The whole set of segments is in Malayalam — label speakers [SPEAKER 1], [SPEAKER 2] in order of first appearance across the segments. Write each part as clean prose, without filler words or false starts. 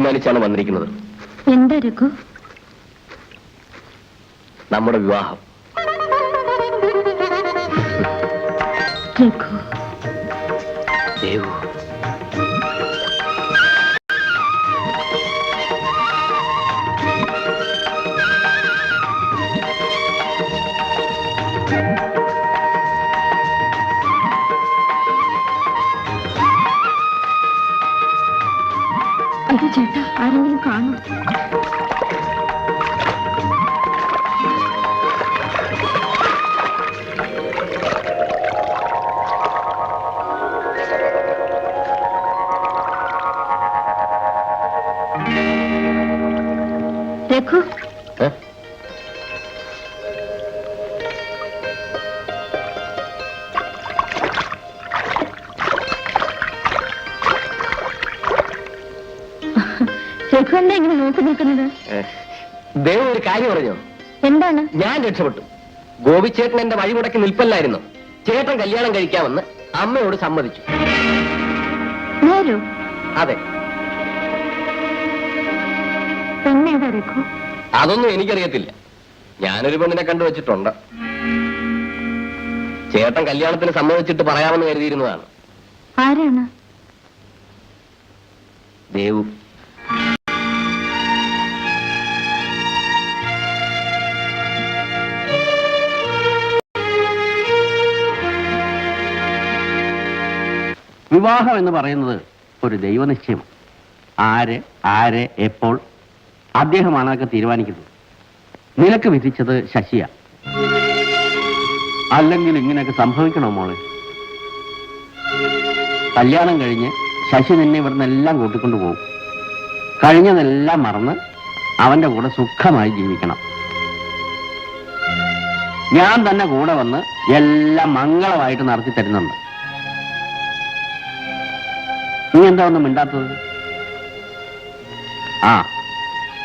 [SPEAKER 1] തീരുമാനിച്ചാണ് വന്നിരിക്കുന്നത്.
[SPEAKER 2] എന്താ രഘു?
[SPEAKER 1] നമ്മുടെ വിവാഹം.
[SPEAKER 2] രഘു,
[SPEAKER 1] ദേവു,
[SPEAKER 2] അയ്യോ ചേട്ടാ, ആരെങ്കിലും കാണും. രഘു, രഘു എന്താ ഇങ്ങനെ നോക്കി നിൽക്കുന്നത്?
[SPEAKER 1] ദേവു ഒരു കാര്യം പറഞ്ഞോ?
[SPEAKER 2] എന്താണ്?
[SPEAKER 1] ഞാൻ രക്ഷപ്പെട്ടു. ഗോപിച്ചേട്ടൻ എന്റെ വഴി മുടക്കി നിൽപ്പല്ലായിരുന്നു. ചേട്ടൻ കല്യാണം കഴിക്കാമെന്ന് അമ്മയോട് സമ്മതിച്ചു.
[SPEAKER 2] നേരോ?
[SPEAKER 1] അതെ.
[SPEAKER 2] പെണ്ണേതാ രഘു?
[SPEAKER 1] അതൊന്നും എനിക്കറിയത്തില്ല. ഞാനൊരു പെണ്ണിനെ കണ്ടുവച്ചിട്ടുണ്ട്. ചേട്ടൻ കല്യാണത്തിന് സമ്മതിച്ചിട്ട് പറയാമെന്ന് കരുതിയിരുന്നതാണ്.
[SPEAKER 2] ആരാണ്?
[SPEAKER 1] ദേവു.
[SPEAKER 3] വിവാഹം എന്ന് പറയുന്നത് ഒരു ദൈവനിശ്ചയം. ആര് എപ്പോൾ അദ്ദേഹമാണ് അതൊക്കെ തീരുമാനിക്കുന്നത്. നിനക്ക് വിധിച്ചത് ശശിയ. അല്ലെങ്കിൽ ഇങ്ങനെയൊക്കെ സംഭവിക്കണോ മോളെ? കല്യാണം കഴിഞ്ഞ് ശശി നിന്നെ ഇവിടുന്ന് എല്ലാം കൂട്ടിക്കൊണ്ടു പോകും. കഴിഞ്ഞതെല്ലാം മറന്ന് അവന്റെ കൂടെ സുഖമായി ജീവിക്കണം. ഞാൻ തന്നെ കൂടെ വന്ന് എല്ലാം മംഗളമായിട്ട് നടത്തി തരുന്നുണ്ട്. നീ എന്താ ഒന്നും മിണ്ടാത്തത്? ആ,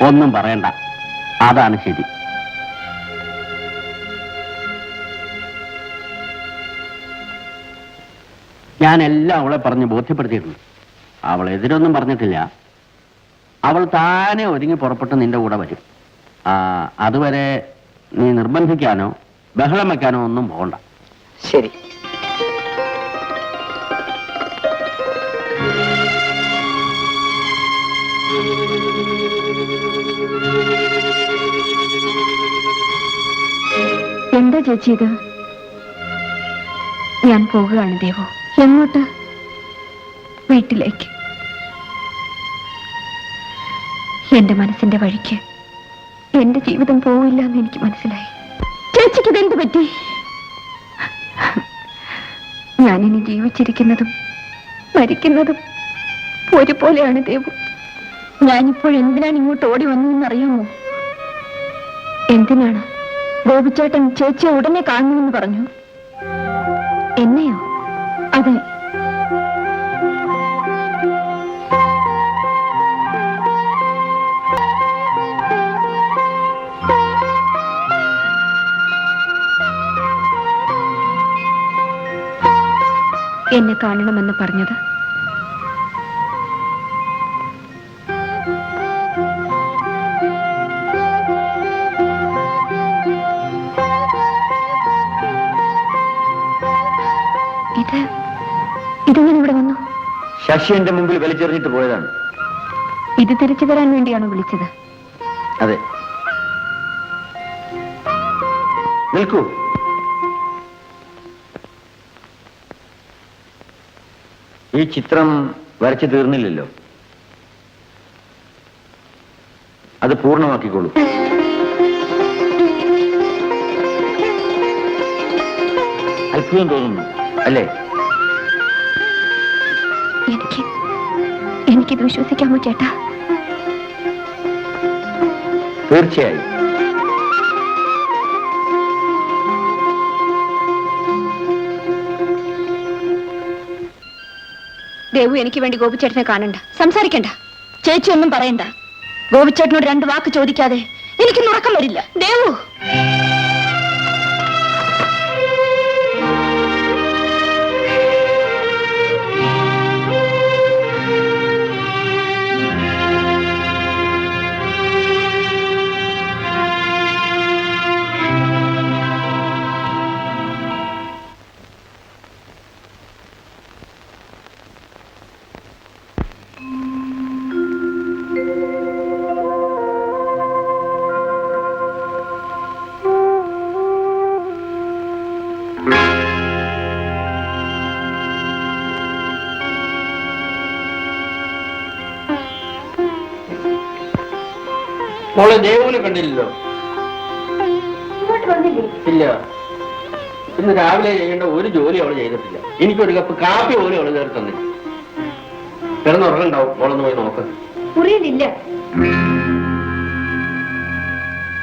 [SPEAKER 3] ഒന്നും പറയണ്ട. അതാണ് ശരി. ഞാൻ എല്ലാം അവളെ പറഞ്ഞ് ബോധ്യപ്പെടുത്തിയിട്ടുണ്ട്. അവൾ എതിരൊന്നും പറഞ്ഞിട്ടില്ല. അവൾ താനെ ഒരുങ്ങി പുറപ്പെട്ട് നിന്റെ കൂടെ വരും. അതുവരെ നീ നിർബന്ധിക്കാനോ ബഹളം വെക്കാനോ ഒന്നും പോകണ്ട.
[SPEAKER 1] ശരി.
[SPEAKER 2] എന്താ ചേച്ചി ഇത്? ഞാൻ പോകുകയാണ് ദേവു. എങ്ങോട്ട്? വീട്ടിലേക്ക്. എന്റെ മനസ്സിന്റെ വഴിക്ക് എന്റെ ജീവിതം പോവില്ല എന്ന് എനിക്ക് മനസ്സിലായി. ചേച്ചിക്ക് ഇതെന്ത് പറ്റി? ഞാനിനി ജീവിച്ചിരിക്കുന്നതും മരിക്കുന്നതും ഒരുപോലെയാണ് ദേവു. ഞാനിപ്പോൾ എന്തിനാണ് ഇങ്ങോട്ട് ഓടി വന്നതെന്നറിയാമോ? എന്തിനാണ്? ഗോപിച്ചേട്ടൻ ചേച്ചിയെ ഉടനെ കാണണമെന്ന് പറഞ്ഞു. എന്നെയോ? അതെ. എന്നെ കാണണമെന്ന് പറഞ്ഞത് ഇതെങ്ങനെ ഇവിടെ വന്നു?
[SPEAKER 3] ശശി എന്റെ മുമ്പിൽ വലിച്ചെറിഞ്ഞിട്ട് പോയതാണ്.
[SPEAKER 2] ഇത് തിരിച്ചു തരാൻ വേണ്ടിയാണോ വിളിച്ചത്?
[SPEAKER 3] അതെ. നിൽക്കൂ. ഈ ചിത്രം വരച്ചു തീർന്നില്ലല്ലോ. അത് പൂർണ്ണമാക്കിക്കോളൂ. അത്ഭുതം തോന്നുന്നു അല്ലേ?
[SPEAKER 2] എനിക്കിത് വിശ്വസിക്കാമോ ചേട്ടാ?
[SPEAKER 3] തീർച്ചയായും.
[SPEAKER 2] ദേവു, എനിക്ക് വേണ്ടി ഗോപിച്ചേട്ടനെ കാണണ്ട, സംസാരിക്കണ്ട. ചേച്ചി ഒന്നും പറയണ്ട. ഗോപിച്ചേട്ടനോട് 2 വാക്ക് ചോദിക്കാതെ എനിക്കൊന്നും ഉറക്കം വരില്ല. ദേവു,
[SPEAKER 3] മോളെ ദേവുവിനെ കണ്ടില്ലല്ലോ.
[SPEAKER 2] ഇങ്ങോട്ട് വന്നില്ലേ?
[SPEAKER 3] ഇല്ല, ഇന്ന് രാവിലെ ചെയ്യേണ്ട ഒരു ജോലി അവള് ചെയ്തിട്ടില്ല. എനിക്കൊരു കപ്പ് കാപ്പി പോലും അവള് കയറി തന്നില്ല. കിടന്നുറങ്ങണ്ടാവും, മോളൊന്ന് പോയി നോക്ക്.
[SPEAKER 2] മുറിയിലില്ല.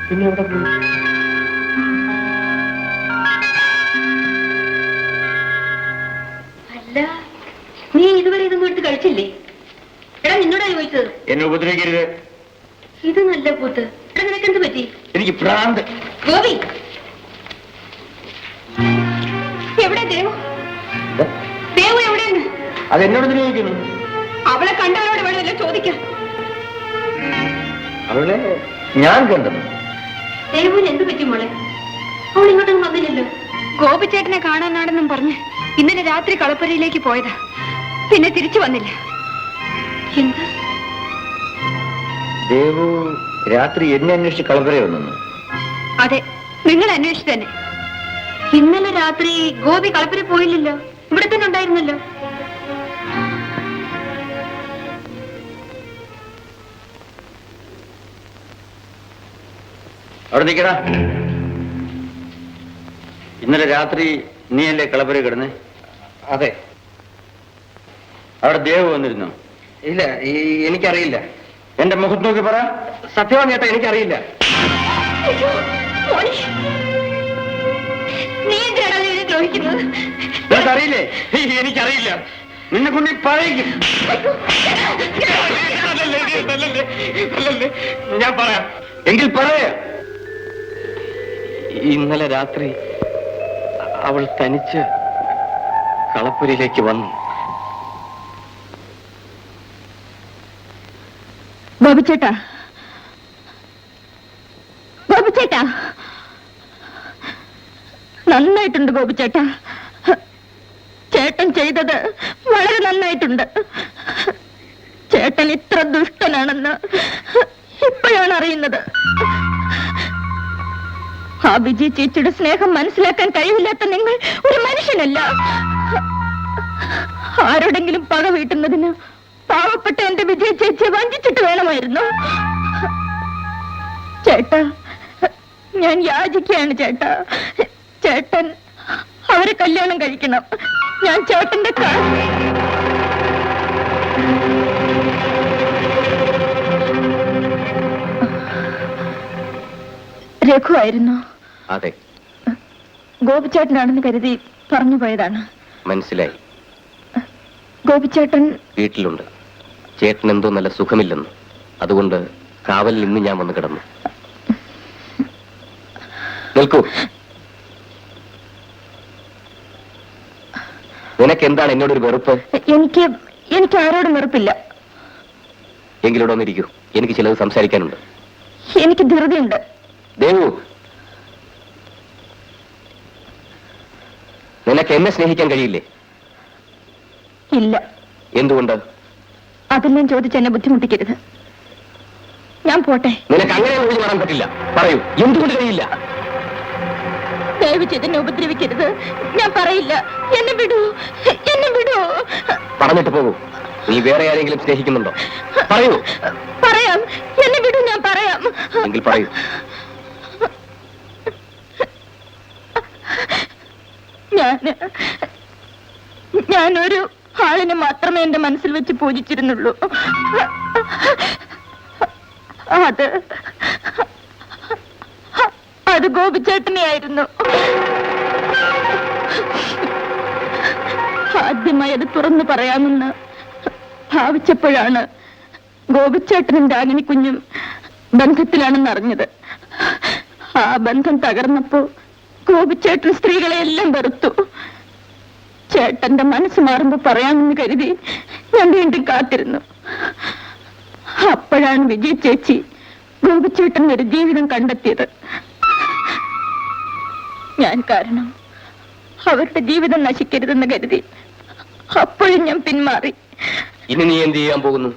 [SPEAKER 3] പിന്നെ എവിടെ പോയി?
[SPEAKER 2] അല്ല, നീ ഇതുവരെ ഇതൊന്നും എടുത്ത് കഴിച്ചില്ലേ? എടാ, നിന്നോടാ ചോദിച്ചത്.
[SPEAKER 3] എന്നെ ഉപദ്രവിക്കരുത്.
[SPEAKER 2] ഇത് നല്ല കൂത്ത്. എടാ, നിനക്ക് എന്ത് പറ്റി?
[SPEAKER 3] എനിക്ക് ഭ്രാന്ത്.
[SPEAKER 2] ഗോപി, എവിടെ ദേവു? ദേവു എവിടെയാണ്?
[SPEAKER 3] അതെന്നോട് ഉപദ്രവിക്കുന്നു.
[SPEAKER 2] അവളെ കണ്ടവരോട് വേണമല്ലോ ചോദിക്കാൻ.
[SPEAKER 3] അവളെ ഞാൻ കണ്ടത്.
[SPEAKER 2] ദേവുവിന് എന്ത് പറ്റി മോളെ? അവൾ ഇങ്ങോട്ടൊന്നും വന്നില്ലല്ലോ. ഗോപിച്ചേട്ടനെ കാണാനാണെന്നും പറഞ്ഞ് ഇന്നലെ രാത്രി കളപ്പുരയിലേക്ക് പോയതാ. പിന്നെ തിരിച്ചു വന്നില്ല. എന്താ?
[SPEAKER 3] ദേവു രാത്രി എന്നെ അന്വേഷിച്ച് കളപ്പുര വന്നു.
[SPEAKER 2] അതെ, നിങ്ങൾ അന്വേഷിച്ചു തന്നെ. ഇന്നലെ രാത്രി ഗോപി കളപ്പുര പോയില്ലല്ലോ, ഇവിടെ തന്നെ ഉണ്ടായിരുന്നല്ലോ.
[SPEAKER 3] അവിടെ നിൽക്കടാ. ഇന്നലെ രാത്രി നീ അല്ലേ കളപ്പുര കിടന്നേ?
[SPEAKER 1] അതെ.
[SPEAKER 3] അവിടെ ദേവ് വന്നിരുന്നോ?
[SPEAKER 1] ഇല്ല, എനിക്കറിയില്ല.
[SPEAKER 3] എന്റെ മുഖത്ത് നോക്കി പറ.
[SPEAKER 1] സത്യമാണ് ചേട്ടാ, എനിക്കറിയില്ല.
[SPEAKER 2] നീ എന്തിനാണ് അതിനെ ദ്രോഹിക്കുന്നത്?
[SPEAKER 3] നിനക്കറിയില്ലേ? എനിക്കറിയില്ല. നിന്നെ കൊണ്ട് പറയിക്കും. ഞാൻ പറയാം. എങ്കിൽ പറയാ.
[SPEAKER 1] ഇന്നലെ രാത്രി അവൾ തനിച്ച് കളപ്പുരയിലേക്ക് വന്നു.
[SPEAKER 2] ഗോപിച്ചേട്ടാ, ഗോപിച്ചേട്ടാ, നന്നായിട്ടുണ്ട് ഗോപിച്ചേട്ടാ. ചേട്ടൻ ചെയ്തത് വളരെ നന്നായിട്ടുണ്ട്. ചേട്ടൻ ഇത്ര ദുഷ്ടനാണെന്ന് ഇപ്പോഴാണ് അറിയുന്നത്. ആ വിജയ ചേച്ചിയുടെ സ്നേഹം മനസ്സിലാക്കാൻ കഴിവില്ലാത്ത നിങ്ങൾ ഒരു മനുഷ്യനല്ല. ആരോടെങ്കിലും പക വീട്ടുന്നതിന് പാവപ്പെട്ട എന്റെ വിജയ ചേച്ചിയെ വഞ്ചിച്ചിട്ട് വേണമായിരുന്നു. ചേട്ടാ, ഞാൻ യാചിക്കുകയാണ് ചേട്ടാ. ചേട്ടൻ അവരെ കല്യാണം കഴിക്കണം. ഞാൻ ചേട്ടന്റെ രഘു ആയിരുന്നു.
[SPEAKER 1] അതെ.
[SPEAKER 2] ഗോപിച്ചേട്ടനാണെന്ന് കരുതി പറഞ്ഞു പോയതാണ്.
[SPEAKER 1] മനസ്സിലായി.
[SPEAKER 2] ഗോപിച്ചേട്ടൻ
[SPEAKER 1] വീട്ടിലുണ്ട്. ചേട്ടൻ എന്തോ നല്ല സുഖമില്ലെന്ന്. അതുകൊണ്ട് കാവലിൽ ഇന്ന് ഞാൻ വന്ന് കിടന്നു. നിൽക്കൂ. നിനക്ക് എന്താണ് എന്നോടൊരു വെറുപ്പ്?
[SPEAKER 2] എനിക്ക് ആരോടും വെറുപ്പില്ല.
[SPEAKER 1] എങ്കിലൂടെ ഒന്നിരിക്കൂ, എനിക്ക് ചിലത് സംസാരിക്കാനുണ്ട്.
[SPEAKER 2] എനിക്ക് ധൃതിയുണ്ട്.
[SPEAKER 1] ദേവു, നിനക്ക് എന്നെ സ്നേഹിക്കാൻ കഴിയില്ലേ?
[SPEAKER 2] ഇല്ല.
[SPEAKER 1] എന്തുകൊണ്ട്?
[SPEAKER 2] അതെല്ലാം ചോദിച്ച് എന്നെ ബുദ്ധിമുട്ടിക്കരുത്. ഞാൻ പോട്ടെ.
[SPEAKER 1] നിനക്ക് അങ്ങനെ ഒഴിഞ്ഞു മാറാൻ പറ്റില്ല. പറയൂ, എന്തുകൊണ്ട് കഴിയില്ല?
[SPEAKER 2] ദയവിച്ച് എന്നെ ഉപദ്രവിക്കരുത്. ഞാൻ പറയില്ല. എന്നെ വിടൂ, എന്നെ വിടൂ.
[SPEAKER 1] പറഞ്ഞിട്ട് പോകൂ. നീ വേറെ ആരെങ്കിലും സ്നേഹിക്കുന്നുണ്ടോ? പറയൂ.
[SPEAKER 2] പറയാം. എന്നെ വിടൂ, ഞാൻ പറയാം.
[SPEAKER 1] എങ്കിൽ പറയൂ.
[SPEAKER 2] ഞാനൊരു ആളിനെ മാത്രമേ എന്റെ മനസ്സിൽ വെച്ച് പൂജിച്ചിരുന്നുള്ളൂ. അത് ഗോപിച്ചേട്ടനെയായിരുന്നു. ആദ്യമായി അത് തുറന്നു പറയാമെന്ന് ഭാവിച്ചപ്പോഴാണ് ഗോപിച്ചേട്ടനും രാഗിണി കുഞ്ഞും ബന്ധത്തിലാണെന്ന് അറിഞ്ഞത്. ആ ബന്ധം തകർന്നപ്പോ ഗോപിച്ചേട്ടൻ സ്ത്രീകളെ എല്ലാം വെറുത്തു. ചേട്ടന്റെ മനസ്സ് മാറുമ്പോ പറയാമെന്ന് കരുതി ഞാൻ വീണ്ടും കാത്തിരുന്നു. അപ്പോഴാണ് വിജയ ചേച്ചി ഗോപിച്ചേട്ടൻ ഒരു ജീവിതം കണ്ടെത്തിയത്. ഞാൻ കാരണം അവരുടെ ജീവിതം നശിക്കരുതെന്ന് കരുതി അപ്പോഴും ഞാൻ പിന്മാറി.
[SPEAKER 1] ഇനി നീ എന്ത് ചെയ്യാൻ പോകുന്നു?